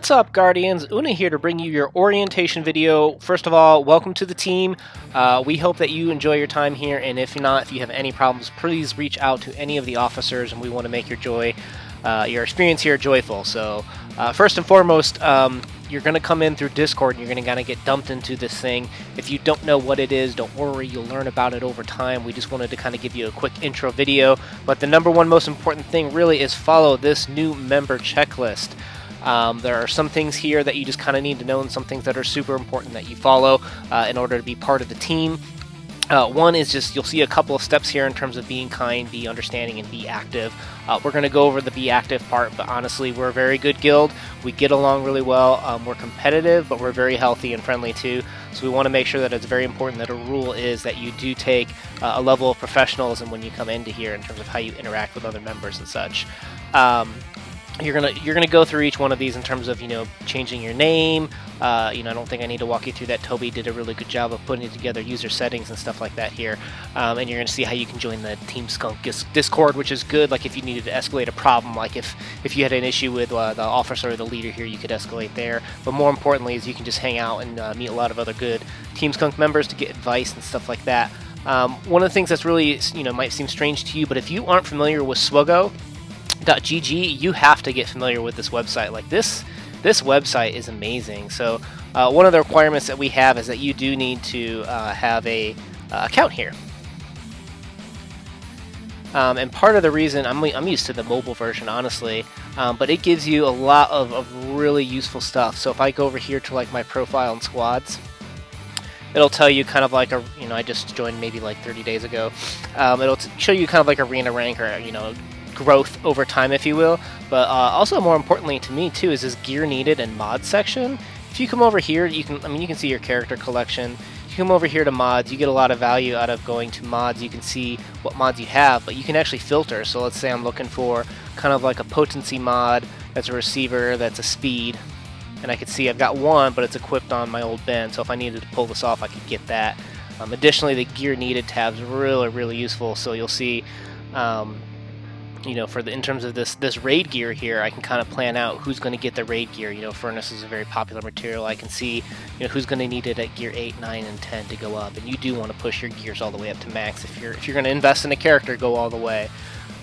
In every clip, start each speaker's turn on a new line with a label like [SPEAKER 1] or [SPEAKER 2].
[SPEAKER 1] What's up, Guardians? Una here to bring you your orientation video. First of all, welcome to the team. We hope that you enjoy your time here, and if not, if you have any problems, please reach out to any of the officers, and we want to make your experience here joyful. So, first and foremost, you're going to come in through Discord, and you're going to kind of get dumped into this thing. If you don't know what it is, don't worry, you'll learn about it over time. We just wanted to kind of give you a quick intro video, but the number one most important thing really is follow this new member checklist. There are some things here that you just kind of need to know, and some things that are super important that you follow in order to be part of the team. One is just, you'll see a couple of steps here in terms of being kind, be understanding, and be active. We're going to go over the be active part, but honestly, we're a very good guild. We get along really well. We're competitive, but we're very healthy and friendly too. So we want to make sure that it's very important that a rule is that you do take a level of professionalism when you come into here in terms of how you interact with other members and such. You're gonna go through each one of these in terms of, changing your name. I don't think I need to walk you through that. Toby did a really good job of putting together user settings and stuff like that here. And you're gonna see how you can join the Team Skunk Discord, which is good. Like if you needed to escalate a problem, like if you had an issue with the officer or the leader here, you could escalate there. But more importantly, is you can just hang out and meet a lot of other good Team Skunk members to get advice and stuff like that. One of the things that's really might seem strange to you, but if you aren't familiar with Swogo.gg, you have to get familiar with this website. Like this website is amazing. So one of the requirements that we have is that you do need to have a account here. And part of the reason I'm used to the mobile version, honestly, but it gives you a lot of really useful stuff. So if I go over here to like my profile and squads, it'll tell you kind of like I just joined maybe like 30 days ago. It'll show you kind of like arena rank or growth over time, if you will. But also more importantly to me too is this gear needed and mod section. If you come over here, you can see your character collection. If you come over here to mods, you get a lot of value out of going to mods. You can see what mods you have, but you can actually filter. So let's say I'm looking for kind of like a potency mod that's a receiver, that's a speed, and I can see I've got one, but it's equipped on my old Ben. So if I needed to pull this off, I could get that. Additionally, the gear needed tab's really useful. So you'll see in terms of this raid gear here, I can kind of plan out who's going to get the raid gear. Furnace is a very popular material. I can see who's going to need it at gear 8, 9, and 10 to go up. And you do want to push your gears all the way up to max. If you're going to invest in a character, go all the way.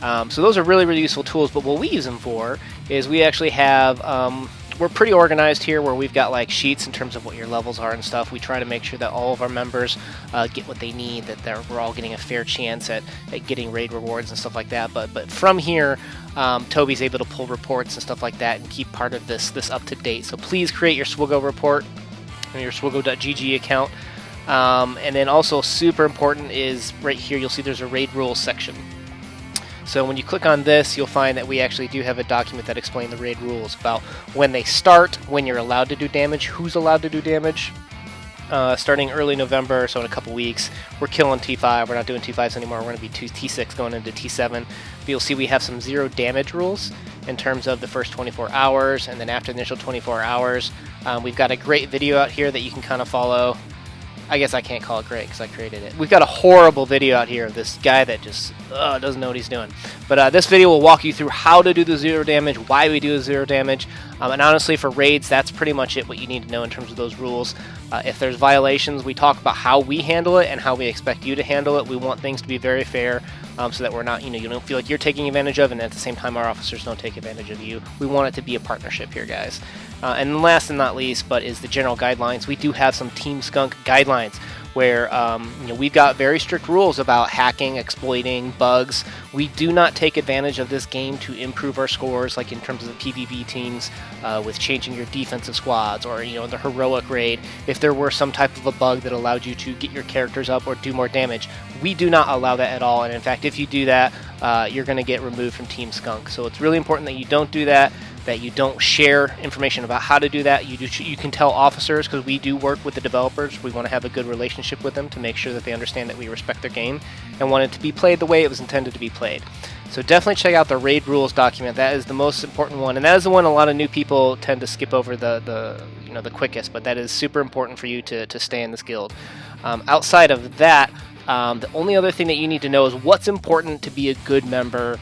[SPEAKER 1] So those are really useful tools. But what we use them for is we actually have we're pretty organized here, where we've got like sheets in terms of what your levels are and stuff. We try to make sure that all of our members get what they need, that we're all getting a fair chance at getting raid rewards and stuff like that. But from here, Toby's able to pull reports and stuff like that and keep part of this up to date. So please create your Swogo report and your Swogo.gg account. And then also super important is right here, you'll see there's a raid rules section. So when you click on this, you'll find that we actually do have a document that explains the raid rules about when they start, when you're allowed to do damage, who's allowed to do damage. Starting early November, so in a couple weeks, we're killing T5. We're not doing T5s anymore. We're going to be T6 going into T7. But you'll see we have some zero damage rules in terms of the first 24 hours, and then after the initial 24 hours, we've got a great video out here that you can kind of follow. I guess I can't call it great because I created it. We've got a horrible video out here of this guy that just doesn't know what he's doing. But this video will walk you through how to do the zero damage, why we do the zero damage, and honestly for raids, that's pretty much it, what you need to know in terms of those rules. If there's violations, we talk about how we handle it and how we expect you to handle it. We want things to be very fair, so that we're not, you don't feel like you're taking advantage of, and at the same time our officers don't take advantage of you. We want it to be a partnership here, guys. And last and not least, but is the general guidelines. We do have some Team Skunk guidelines where we've got very strict rules about hacking, exploiting, bugs. We do not take advantage of this game to improve our scores, like in terms of the PvP teams, with changing your defensive squads, or the heroic raid. If there were some type of a bug that allowed you to get your characters up or do more damage, we do not allow that at all. And in fact, if you do that, you're going to get removed from Team Skunk. So it's really important that you don't do that, that you don't share information about how to do that. You can tell officers, because we do work with the developers. We want to have a good relationship with them to make sure that they understand that we respect their game and want it to be played the way it was intended to be played. So definitely check out the raid rules document. That is the most important one, and that is the one a lot of new people tend to skip over the quickest, but that is super important for you to stay in this guild. Outside of that, the only other thing that you need to know is what's important to be a good member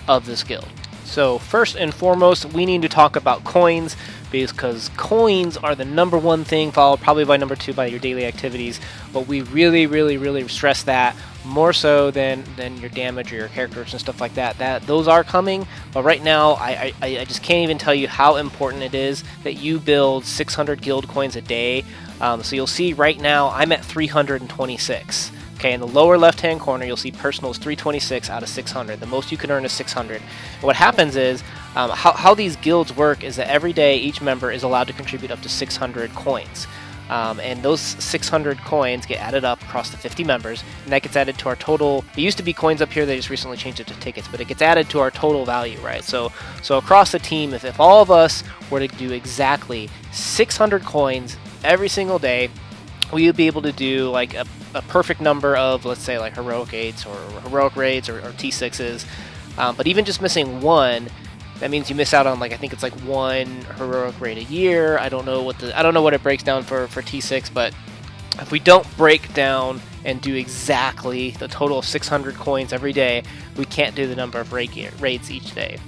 [SPEAKER 1] of this guild. So first and foremost, we need to talk about coins. because coins are the number one thing, followed probably by number two by your daily activities. But we really stress that more so than your damage or your characters and stuff like that. Those are coming, but right now I just can't even tell you how important it is that you build 600 guild coins a day. So you'll see right now I'm at 326. Okay, in the lower left-hand corner, you'll see personal is 326 out of 600. The most you can earn is 600. And what happens is, how these guilds work is that every day each member is allowed to contribute up to 600 coins. And those 600 coins get added up across the 50 members, and that gets added to our total. It used to be coins up here, they just recently changed it to tickets, but it gets added to our total value, right? So across the team, if all of us were to do exactly 600 coins every single day, we would be able to do like a perfect number of, let's say, like heroic 8s or heroic raids or T6s. But even just missing one, that means you miss out on, like, I think it's like one heroic raid a year. I don't know what it breaks down for T6, but if we don't break down and do exactly the total of 600 coins every day, we can't do the number of raids each day,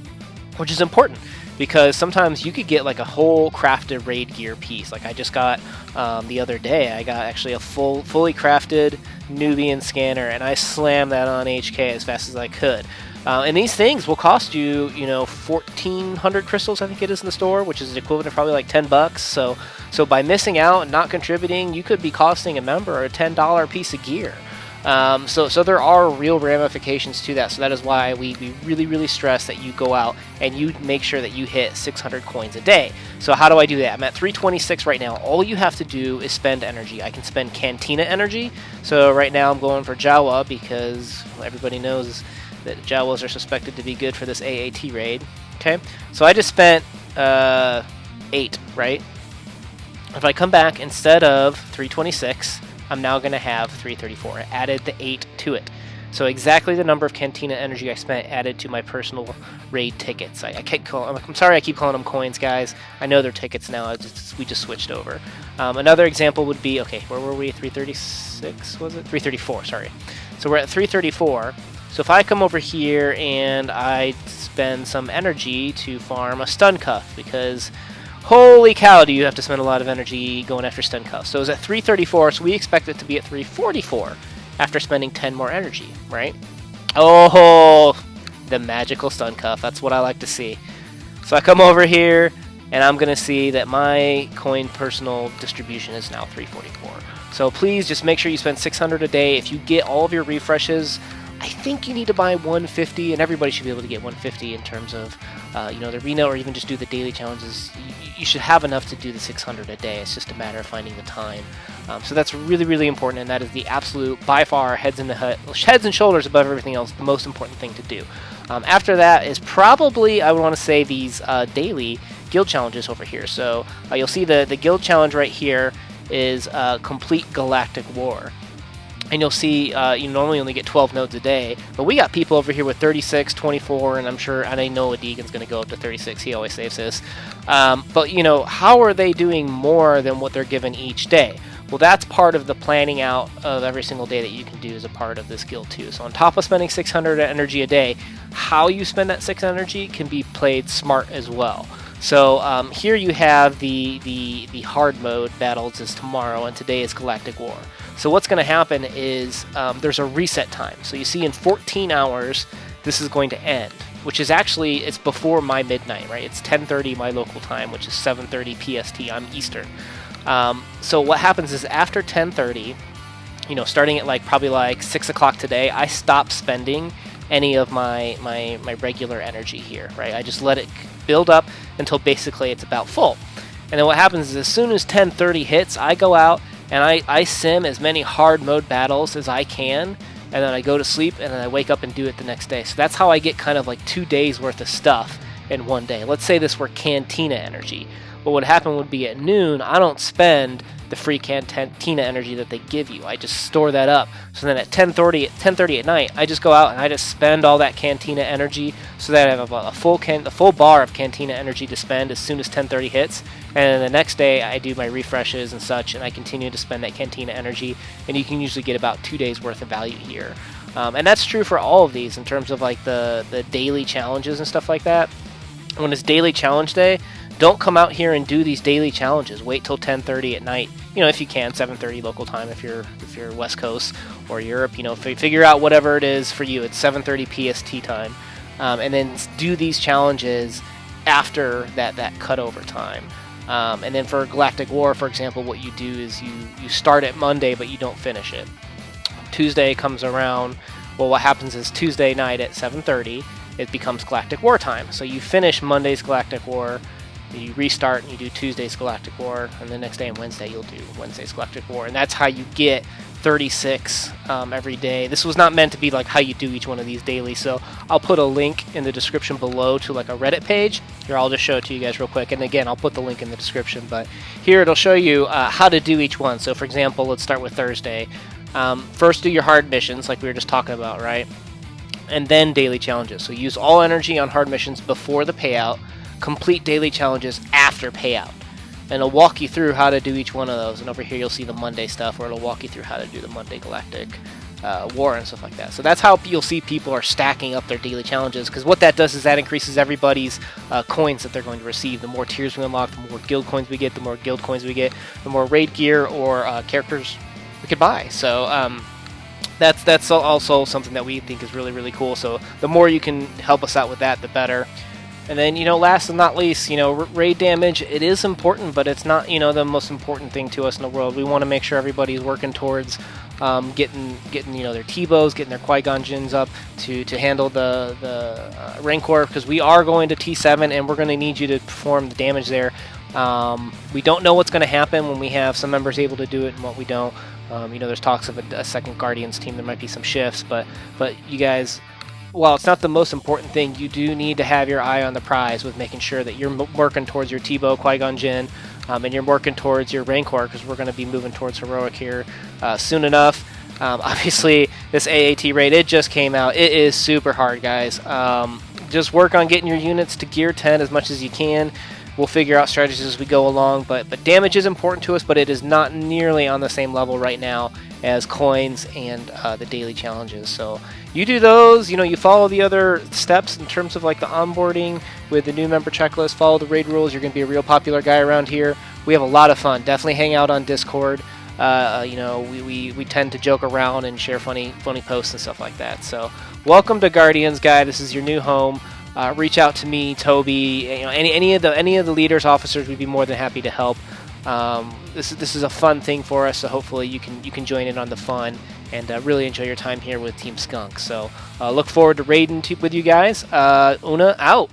[SPEAKER 1] which is important. Because sometimes you could get like a whole crafted raid gear piece. Like I just got the other day, I got actually a fully crafted Nubian scanner, and I slammed that on HK as fast as I could. And these things will cost you, 1,400 crystals, I think it is in the store, which is equivalent to probably like $10. So by missing out and not contributing, you could be costing a member a $10 piece of gear. So there are real ramifications to that. So that is why we really stress that you go out and you make sure that you hit 600 coins a day. So how do I do that? I'm at 326 right now. All you have to do is spend energy. I can spend Cantina energy. So right now I'm going for Jawa because everybody knows that Jawas are suspected to be good for this AAT raid. Okay, so I just spent 8, right? If I come back, instead of 326, I'm now going to have 334. I added the 8 to it. So exactly the number of Cantina energy I spent added to my personal raid tickets. I'm sorry I keep calling them coins, guys. I know they're tickets now. We just switched over. Another example would be, okay, where were we? 336, was it? 334, sorry. So we're at 334. So if I come over here and I spend some energy to farm a stun cuff, because holy cow, do you have to spend a lot of energy going after stun cuffs. So it's at 334, so we expect it to be at 344 after spending 10 more energy, right? Oh, the magical stun cuff. That's what I like to see. So I come over here, and I'm going to see that my coin personal distribution is now 344. So please just make sure you spend 600 a day. If you get all of your refreshes, I think you need to buy 150, and everybody should be able to get 150 in terms of, the arena, or even just do the daily challenges. You should have enough to do the 600 a day. It's just a matter of finding the time. So that's really important, and that is the absolute, by far, heads and shoulders above everything else, the most important thing to do. After that is probably, I would want to say, these daily guild challenges over here. So you'll see the guild challenge right here is Complete Galactic War. And you'll see you normally only get 12 nodes a day, but we got people over here with 36, 24, and I know Deegan's going to go up to 36. He always saves this. But, how are they doing more than what they're given each day? Well, that's part of the planning out of every single day that you can do as a part of this guild too. So on top of spending 600 energy a day, how you spend that 600 energy can be played smart as well. So here you have the hard mode battles is tomorrow, and today is Galactic War. So what's going to happen is there's a reset time. So you see in 14 hours, this is going to end, which is actually, it's before my midnight, right? It's 10:30 my local time, which is 7:30 PST. I'm Eastern. So what happens is after 10:30, starting at probably 6 o'clock today, I stop spending any of my regular energy here, right? I just let it build up until basically it's about full. And then what happens is as soon as 10:30 hits, I go out and I sim as many hard mode battles as I can, and then I go to sleep, and then I wake up and do it the next day. So that's how I get kind of 2 days worth of stuff in one day. Let's say this were Cantina energy. What would happen would be at noon, I don't spend the free Cantina energy that they give you. I just store that up. So then at 10:30 at night, I just go out and I just spend all that Cantina energy so that I have a full bar of Cantina energy to spend as soon as 10:30 hits. And then the next day, I do my refreshes and such, and I continue to spend that Cantina energy. And you can usually get about 2 days worth of value here. And that's true for all of these in terms of the daily challenges and stuff like that. When it's daily challenge day, don't come out here and do these daily challenges. Wait till 10:30 at night, if you can, 7:30 local time if you're West Coast or Europe. Figure out whatever it is for you. It's 7:30 PST time, and then do these challenges after that cutover time. And then for Galactic War, for example, what you do is you start at Monday, but you don't finish it. Tuesday comes around. Well, what happens is Tuesday night at 7:30, it becomes Galactic War time. So you finish Monday's Galactic War, you restart and you do Tuesday's Galactic War, and the next day on Wednesday you'll do Wednesday's Galactic War, and that's how you get 36 every day. This was not meant to be like how you do each one of these daily, so I'll put a link in the description below to like a Reddit page. Here, I'll just show it to you guys real quick, and again, I'll put the link in the description, but here it'll show you how to do each one. So for example, let's start with Thursday. First do your hard missions like we were just talking about, right? And then daily challenges. So use all energy on hard missions before the payout, complete daily challenges after payout. And it'll walk you through how to do each one of those. And over here you'll see the Monday stuff where it'll walk you through how to do the Monday Galactic War and stuff like that. So that's how you'll see people are stacking up their daily challenges, because what that does is that increases everybody's coins that they're going to receive. The more tiers we unlock, the more guild coins we get, the more guild coins we get, the more raid gear or characters we could buy. So that's also something that we think is really, really cool. So the more you can help us out with that, the better. And then, last and not least, raid damage, it is important, but it's not, the most important thing to us in the world. We want to make sure everybody's working towards getting their T-bows, getting their Qui-Gon Jinns up to handle the Rancor, because we are going to T7, and we're going to need you to perform the damage there. We don't know what's going to happen when we have some members able to do it and what we don't. There's talks of a second Guardians team. There might be some shifts, but you guys, while it's not the most important thing, you do need to have your eye on the prize with making sure that you're working towards your T-bow, Qui-Gon Jinn, and you're working towards your Rancor, because we're going to be moving towards Heroic here soon enough. Obviously, this AAT raid, it just came out. It is super hard, guys. Just work on getting your units to gear 10 as much as you can. We'll figure out strategies as we go along, but damage is important to us, but it is not nearly on the same level right now as coins and the daily challenges. So you do those, you follow the other steps in terms of like the onboarding with the new member checklist, follow the raid rules, you're going to be a real popular guy around here. We have a lot of fun. Definitely hang out on Discord. We tend to joke around and share funny posts and stuff like that. So welcome to Guardians, guy. This is your new home. Reach out to me, Toby, any of the leaders, officers. We'd be more than happy to help. This is a fun thing for us, so hopefully you can join in on the fun and really enjoy your time here with Team Skunk. So look forward to raiding with you guys. Una out.